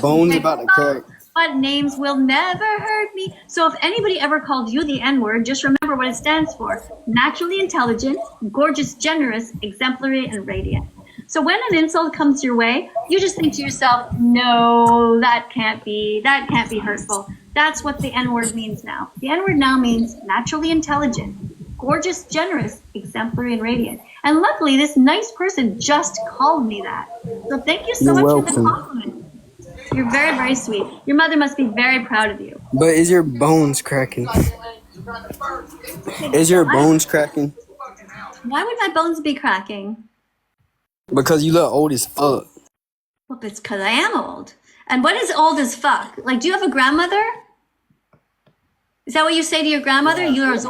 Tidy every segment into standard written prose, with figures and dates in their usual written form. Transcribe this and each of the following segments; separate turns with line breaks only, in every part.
Bones about to crack.
But names will never hurt me. So if anybody ever called you the N-word, just remember what it stands for. Naturally intelligent, gorgeous, generous, exemplary, and radiant. So when an insult comes your way, you just think to yourself, no, that can't be hurtful. That's what the N-word means now. The N-word now means naturally intelligent, gorgeous, generous, exemplary, and radiant. And luckily, this nice person just called me that. So thank you so much for the compliment. You're very, very sweet. Your mother must be very proud of you.
But is your bones cracking? Is your bones cracking?
Why would my bones be cracking?
Because you look old as fuck.
Well, it's because I am old. And what is old as fuck? Like, do you have a grandmother? Is that what you say to your grandmother? You look as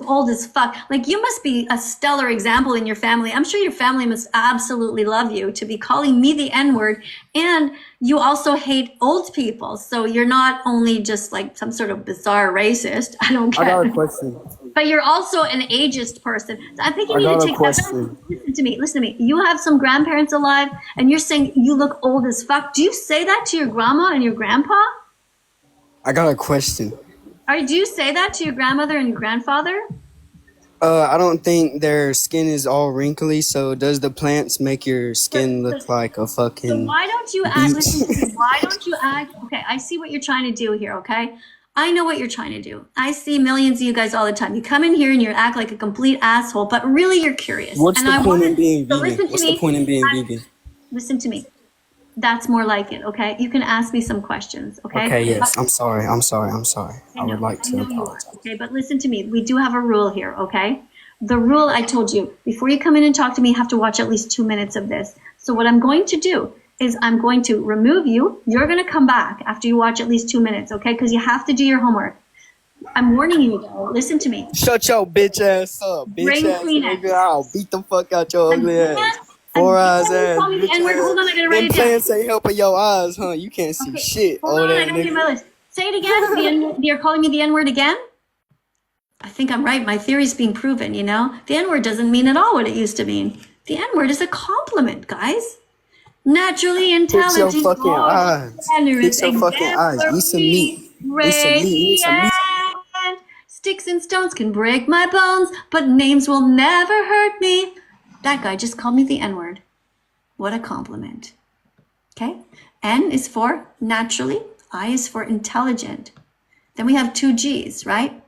old as fuck. Like, you must be a stellar example in your family. I'm sure your family must absolutely love you to be calling me the N-word. And you also hate old people. So you're not only just like some sort of bizarre racist. I don't care.
I got a question.
But you're also an ageist person. So I think you need to take that. Listen to me. You have some grandparents alive and you're saying you look old as fuck. Do you say that to your grandma and your grandpa?
I got a question.
Do you say that to your grandmother and your grandfather?
I don't think their skin is all wrinkly, so does the plants make your skin look like a fucking
So why don't you act, listen to me, why don't you act, okay, I see what you're trying to do here, okay? I know what you're trying to do. I see millions of you guys all the time. You come in here and you act like a complete asshole, but really you're curious.
What's the point in being vegan? What's the point in being vegan?
Listen to me. That's more like it, okay? You can ask me some questions, okay?
Okay, yes. I'm sorry. I would like to apologize.
Okay, but listen to me. We do have a rule here, okay? The rule I told you, before you come in and talk to me, you have to watch at least 2 minutes of this. So what I'm going to do is I'm going to remove you. You're going to come back after you watch at least 2 minutes, okay? Because you have to do your homework. I'm warning you, though. Listen to me.
Shut your bitch ass up, bitch ass nigga. I'll beat the fuck out your ugly ass. Four eyes ass.
Hold on, I gotta write it down.
Plants ain't helping your eyes, huh? You can't see shit.
Hold on, I gotta get my list. Say it again. You're calling me the N-word again? I think I'm right. My theory's being proven, you know? The N-word doesn't mean at all what it used to mean. The N-word is a compliment, guys. Naturally intelligent.
Fix your fucking eyes. Fix your fucking eyes. Eat some meat. Eat some meat.
Sticks and stones can break my bones, but names will never hurt me. That guy just called me the N-word. What a compliment. Okay? N is for naturally. I is for intelligent. Then we have 2 G's, right?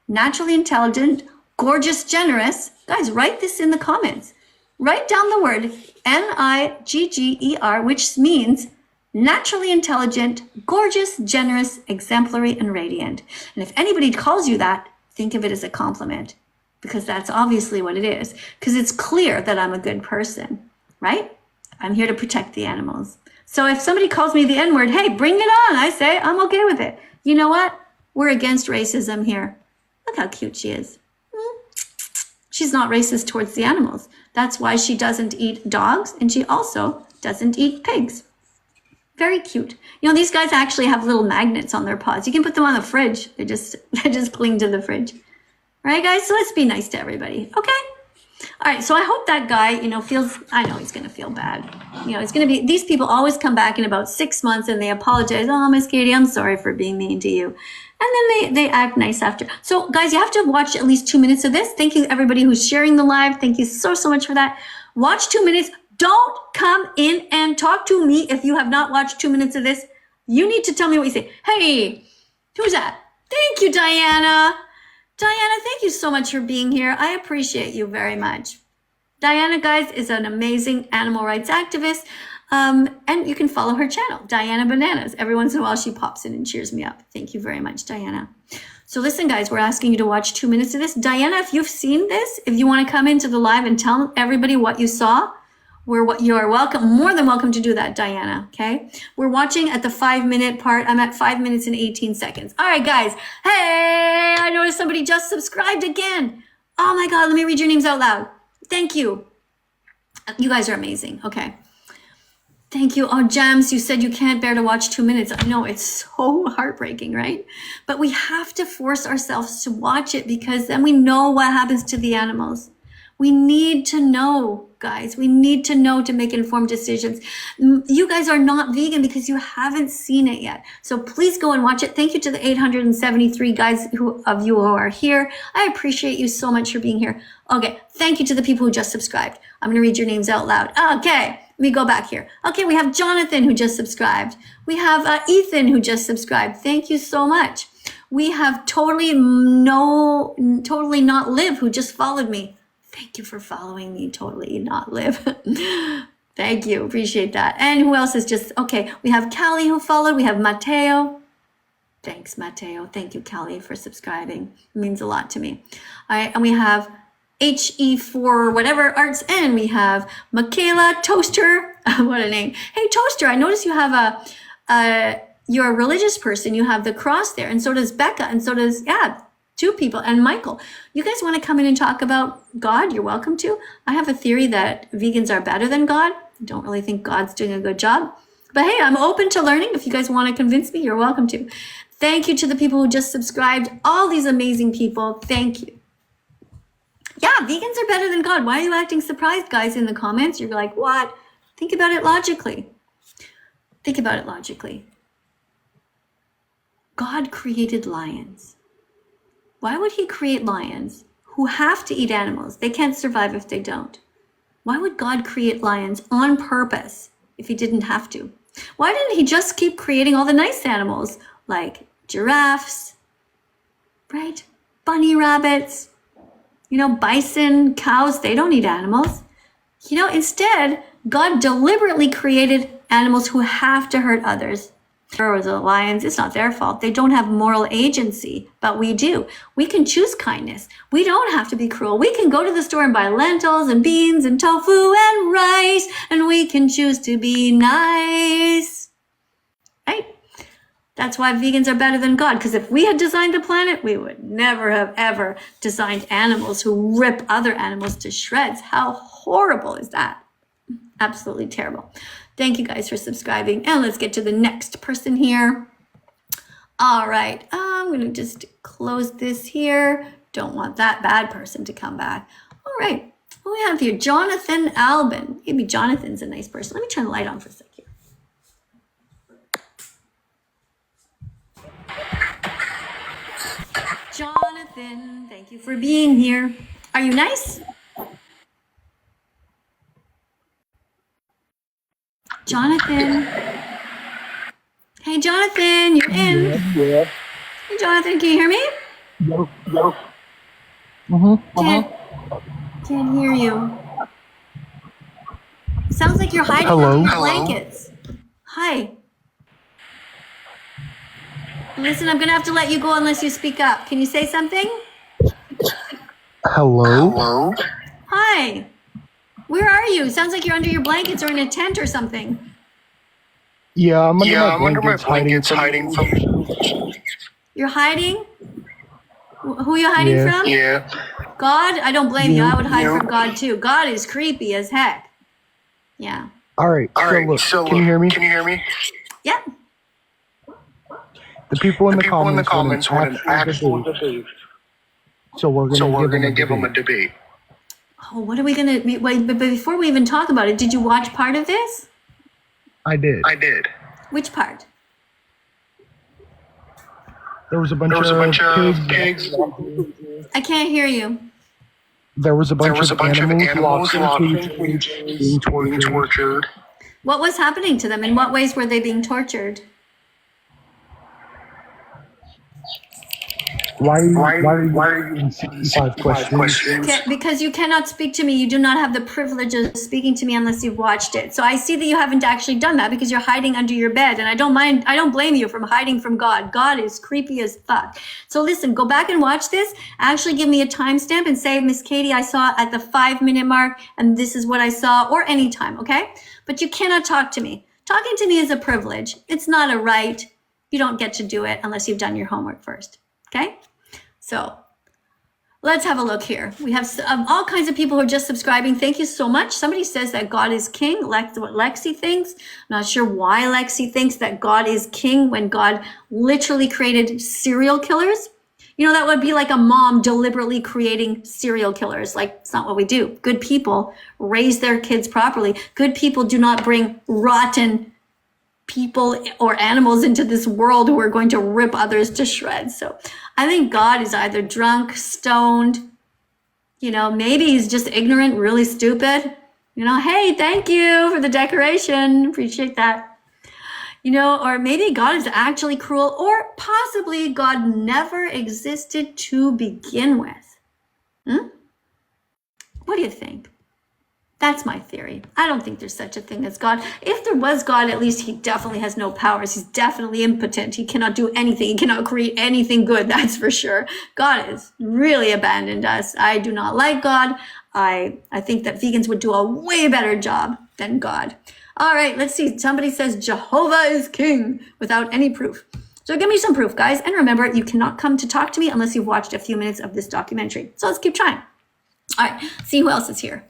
Naturally intelligent, gorgeous, generous. Guys, write this in the comments. Write down the word N-I-G-G-E-R, which means naturally intelligent, gorgeous, generous, exemplary, and radiant. And if anybody calls you that, think of it as a compliment, because that's obviously what it is, because it's clear that I'm a good person, right? I'm here to protect the animals. So if somebody calls me the N-word, hey, bring it on. I say, I'm okay with it. You know what? We're against racism here. Look how cute she is. She's not racist towards the animals. That's why she doesn't eat dogs, and she also doesn't eat pigs. Very cute. You know, these guys actually have little magnets on their paws. You can put them on the fridge. They just cling to the fridge. All right, guys? So let's be nice to everybody, okay? All right, so I hope that guy, you know, I know he's going to feel bad. You know, it's going to be, these people always come back in about 6 months and they apologize. Oh, Miss Katie, I'm sorry for being mean to you. And then they act nice after. So guys, you have to watch at least 2 minutes of this. Thank you everybody who's sharing the live. Thank you so much for that. Watch 2 minutes. Don't come in and talk to me if you have not watched 2 minutes of this. You need to tell me what you say. Hey, who's that? Thank you, Diana. Diana, thank you so much for being here. I appreciate you very much. Diana, guys, is an amazing animal rights activist. And you can follow her channel, Diana Bananas. Every once in a while, she pops in and cheers me up. Thank you very much, Diana. So listen, guys, we're asking you to watch 2 minutes of this. Diana, if you've seen this, if you want to come into the live and tell everybody what you saw, you're welcome, more than welcome to do that, Diana, okay? We're watching at the 5-minute part. I'm at 5 minutes and 18 seconds. All right, guys. Hey, I noticed somebody just subscribed again. Oh my God, let me read your names out loud. Thank you. You guys are amazing. Okay. Thank you. Oh, Jams, you said you can't bear to watch 2 minutes. I know, it's so heartbreaking, right? But we have to force ourselves to watch it because then we know what happens to the animals. We need to know. guys. We need to know to make informed decisions. You guys are not vegan because you haven't seen it yet. So please go and watch it. Thank you to the 873 guys of you who are here. I appreciate you so much for being here. Okay, thank you to the people who just subscribed. I'm going to read your names out loud. Okay, let me go back here. Okay, we have Jonathan who just subscribed. We have Ethan who just subscribed. Thank you so much. We have totally not live who just followed me. Thank you for following me, totally not live. Thank you, appreciate that. And who else is just, okay, we have Callie who followed. We have Mateo. Thanks, Mateo. Thank you, Callie, for subscribing. It means a lot to me. All right, and we have HE4 whatever arts, and we have Michaela Toaster. What a name. Hey, Toaster, I notice you have you're a religious person. You have the cross there, and so does Becca, and so does, two people, and Michael. You guys want to come in and talk about God? You're welcome to. I have a theory that vegans are better than God. I don't really think God's doing a good job. But hey, I'm open to learning. If you guys want to convince me, you're welcome to. Thank you to the people who just subscribed. All these amazing people. Thank you. Yeah, vegans are better than God. Why are you acting surprised, guys, in the comments? You're like, what? Think about it logically. Think about it logically. God created lions. Why would he create lions who have to eat animals? They can't survive if they don't. Why would God create lions on purpose if he didn't have to? Why didn't he just keep creating all the nice animals like giraffes, right? Bunny rabbits, bison, cows, they don't eat animals. Instead, God deliberately created animals who have to hurt others. Or the lions, it's not their fault. They don't have moral agency, but we do. We can choose kindness. We don't have to be cruel. We can go to the store and buy lentils and beans and tofu and rice, and we can choose to be nice. Right? That's why vegans are better than God, because if we had designed the planet, we would never have ever designed animals who rip other animals to shreds. How horrible is that? Absolutely terrible. Thank you guys for subscribing. And let's get to the next person here. All right. I'm going to just close this here. Don't want that bad person to come back. All right. What we have here? Jonathan Albin. Maybe Jonathan's a nice person. Let me turn the light on for a second. Jonathan, thank you for being here. Are you nice? Jonathan. Hey, Jonathan, you're in.
Yeah.
Hey, Jonathan, can you hear me?
Yep.
Can't hear you. Sounds like you're hiding under your blankets. Hi. Listen, I'm going to have to let you go unless you speak up. Can you say something?
Hello?
Hi. Where are you? Sounds like you're under your blankets or in a tent or something.
Yeah, I'm under my blankets hiding from...
You're hiding? Who are you hiding from?
Yeah.
God? I don't blame you. I would hide from God too. God is creepy as heck. Yeah.
All right. So can you hear me?
Yeah.
The people in the comments want an actual debate. So we're going to give them a debate.
Oh, what are we going to... Wait, but before we even talk about it, did you watch part of this?
I did.
Which part?
There was a bunch of pigs.
I can't hear you.
There was a bunch of animals being tortured.
What was happening to them? In what ways were they being tortured?
Why are you asking 65 questions?
Because you cannot speak to me. You do not have the privilege of speaking to me unless you've watched it. So I see that you haven't actually done that because you're hiding under your bed. And I don't blame you from hiding from God. God is creepy as fuck. So listen, go back and watch this. Actually give me a timestamp and say, Miss Katie, I saw at the 5-minute mark and this is what I saw, or anytime, okay? But you cannot talk to me. Talking to me is a privilege. It's not a right. You don't get to do it unless you've done your homework first. Okay, so let's have a look here. We have all kinds of people who are just subscribing. Thank you so much. Somebody says that God is king, like what Lexi thinks. I'm not sure why Lexi thinks that God is king when God literally created serial killers. You know, that would be like a mom deliberately creating serial killers. Like, it's not what we do. Good people raise their kids properly. Good people do not bring rotten people or animals into this world who are going to rip others to shreds. So I think God is either drunk, stoned, you know, maybe he's just ignorant, really stupid. You know, hey, thank you for the decoration. Appreciate that. You know, or maybe God is actually cruel, or possibly God never existed to begin with. What do you think? That's my theory. I don't think there's such a thing as God. If there was God, at least he definitely has no powers. He's definitely impotent. He cannot do anything. He cannot create anything good, that's for sure. God has really abandoned us. I do not like God. I think that vegans would do a way better job than God. All right, let's see. Somebody says Jehovah is king without any proof. So give me some proof, guys. And remember, you cannot come to talk to me unless you've watched a few minutes of this documentary. So let's keep trying. All right, see who else is here.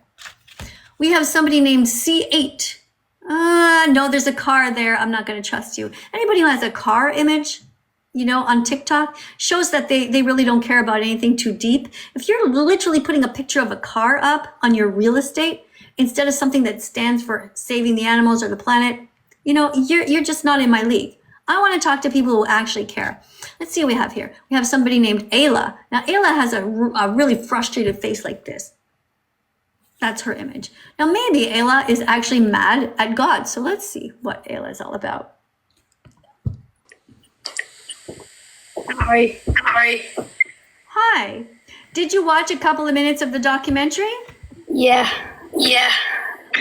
We have somebody named C8. No, there's a car there. I'm not going to trust you. Anybody who has a car image, you know, on TikTok shows that they really don't care about anything too deep. If you're literally putting a picture of a car up on your real estate instead of something that stands for saving the animals or the planet, you know, you're just not in my league. I want to talk to people who actually care. Let's see what we have here. We have somebody named Ayla. Now, Ayla has a really frustrated face like this. That's her image. Now, maybe Ayla is actually mad at God. So let's see what Ayla is all about.
Hi.
Hi. Did you watch a couple of minutes of the documentary?
Yeah.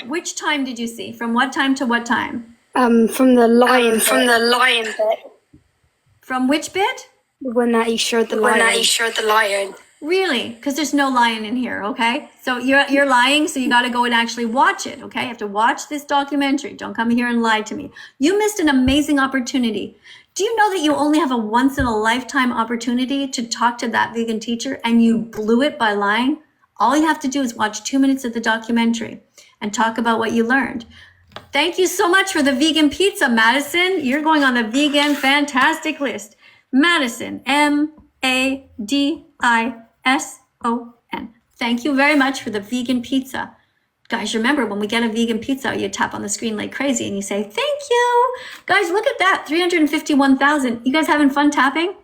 Which time did you see? From what time to what time?
From the lion. From the lion bit.
From which bit?
When that he showed the lion.
Really? Because there's no lion in here, okay? So you're lying, so you got to go and actually watch it, okay? You have to watch this documentary. Don't come here and lie to me. You missed an amazing opportunity. Do you know that you only have a once-in-a-lifetime opportunity to talk to that vegan teacher, and you blew it by lying? All you have to do is watch 2 minutes of the documentary and talk about what you learned. Thank you so much for the vegan pizza, Madison. You're going on the vegan fantastic list. Madison, M-A-D-I-S-O-N. Thank you very much for the vegan pizza. Guys, remember, when we get a vegan pizza, you tap on the screen like crazy and you say, thank you. Guys, look at that, 351,000. You guys having fun tapping?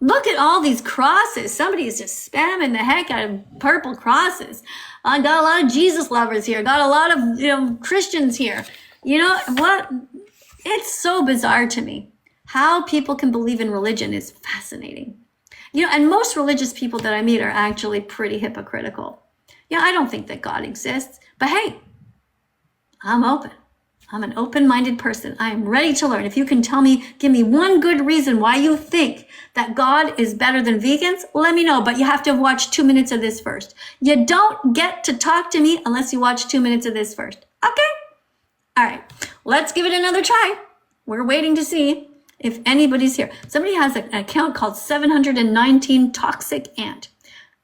Look at all these crosses. Somebody is just spamming the heck out of purple crosses. I got a lot of Jesus lovers here. Got a lot of, Christians here. You know what? It's so bizarre to me. How people can believe in religion is fascinating. And most religious people that I meet are actually pretty hypocritical. I don't think that God exists, but hey, I'm open. I'm an open-minded person. I am ready to learn. If you can give me one good reason why you think that God is better than vegans, let me know, but you have to watch 2 minutes of this first. You don't get to talk to me unless you watch 2 minutes of this first. Okay? All right, let's give it another try. We're waiting to see if anybody's here. Somebody has an account called 719 Toxic Ant.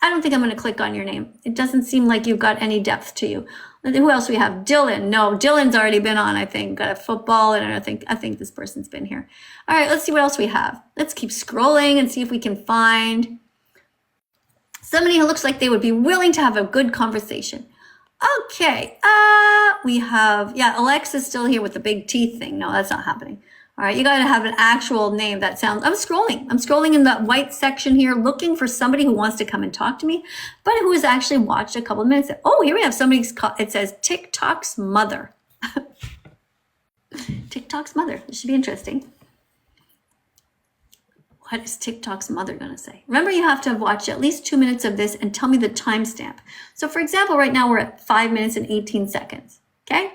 I don't think I'm going to click on your name. It doesn't seem like you've got any depth to you. Who else we have? Dylan. No, Dylan's already been on, I think. Got a football, and I think this person's been here. All right, let's see what else we have. Let's keep scrolling and see if we can find somebody who looks like they would be willing to have a good conversation. Okay, we have, Alexa's still here with the big teeth thing. No, that's not happening. All right, you got to have an actual name that sounds, I'm scrolling in that white section here, looking for somebody who wants to come and talk to me, but who has actually watched a couple of minutes. Oh, here we have somebody, it says TikTok's mother. TikTok's mother, this should be interesting. What is TikTok's mother going to say? Remember, you have to watch at least 2 minutes of this and tell me the timestamp. So for example, right now we're at 5 minutes and 18 seconds, okay?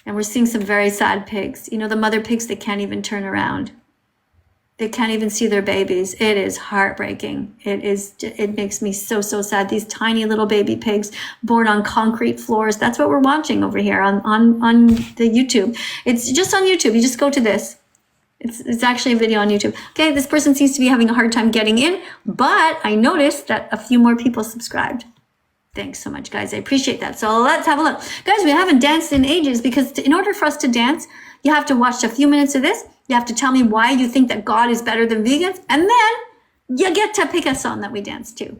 And we're seeing some very sad pigs. The mother pigs, they can't even turn around. They can't even see their babies. It is heartbreaking. It makes me so, so sad. These tiny little baby pigs born on concrete floors. That's what we're watching over here on the YouTube. It's just on YouTube. You just go to this. It's actually a video on YouTube. Okay, this person seems to be having a hard time getting in, but I noticed that a few more people subscribed. Thanks so much, guys. I appreciate that. So let's have a look. Guys, we haven't danced in ages because in order for us to dance, you have to watch a few minutes of this. You have to tell me why you think that God is better than vegans. And then you get to pick a song that we dance to.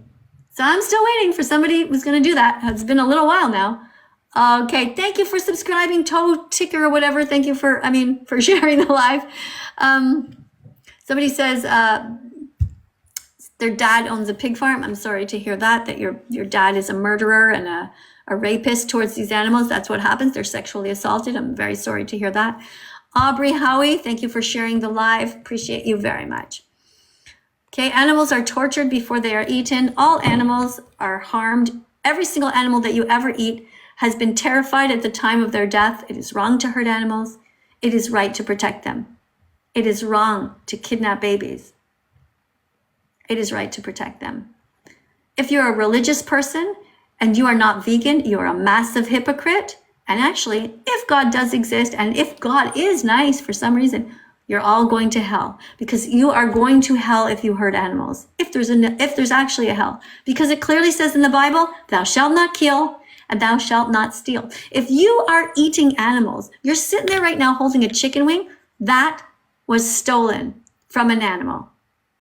So I'm still waiting for somebody who's going to do that. It's been a little while now. Okay, thank you for subscribing, Toe Ticker or whatever. Thank you for sharing the live. Somebody says their dad owns a pig farm. I'm sorry to hear that your dad is a murderer and a rapist towards these animals. That's what happens. They're sexually assaulted. I'm very sorry to hear that. Aubrey Howie, thank you for sharing the live. Appreciate you very much. Okay, animals are tortured before they are eaten. All animals are harmed. Every single animal that you ever eat has been terrified at the time of their death. It is wrong to hurt animals. It is right to protect them. It is wrong to kidnap babies. It is right to protect them. If you're a religious person and you are not vegan, you are a massive hypocrite. And actually, if God does exist and if God is nice for some reason, you're all going to hell, because you are going to hell if you hurt animals. If there's actually a hell, because it clearly says in the Bible, thou shalt not kill and thou shalt not steal. If you are eating animals, you're sitting there right now holding a chicken wing that was stolen from an animal.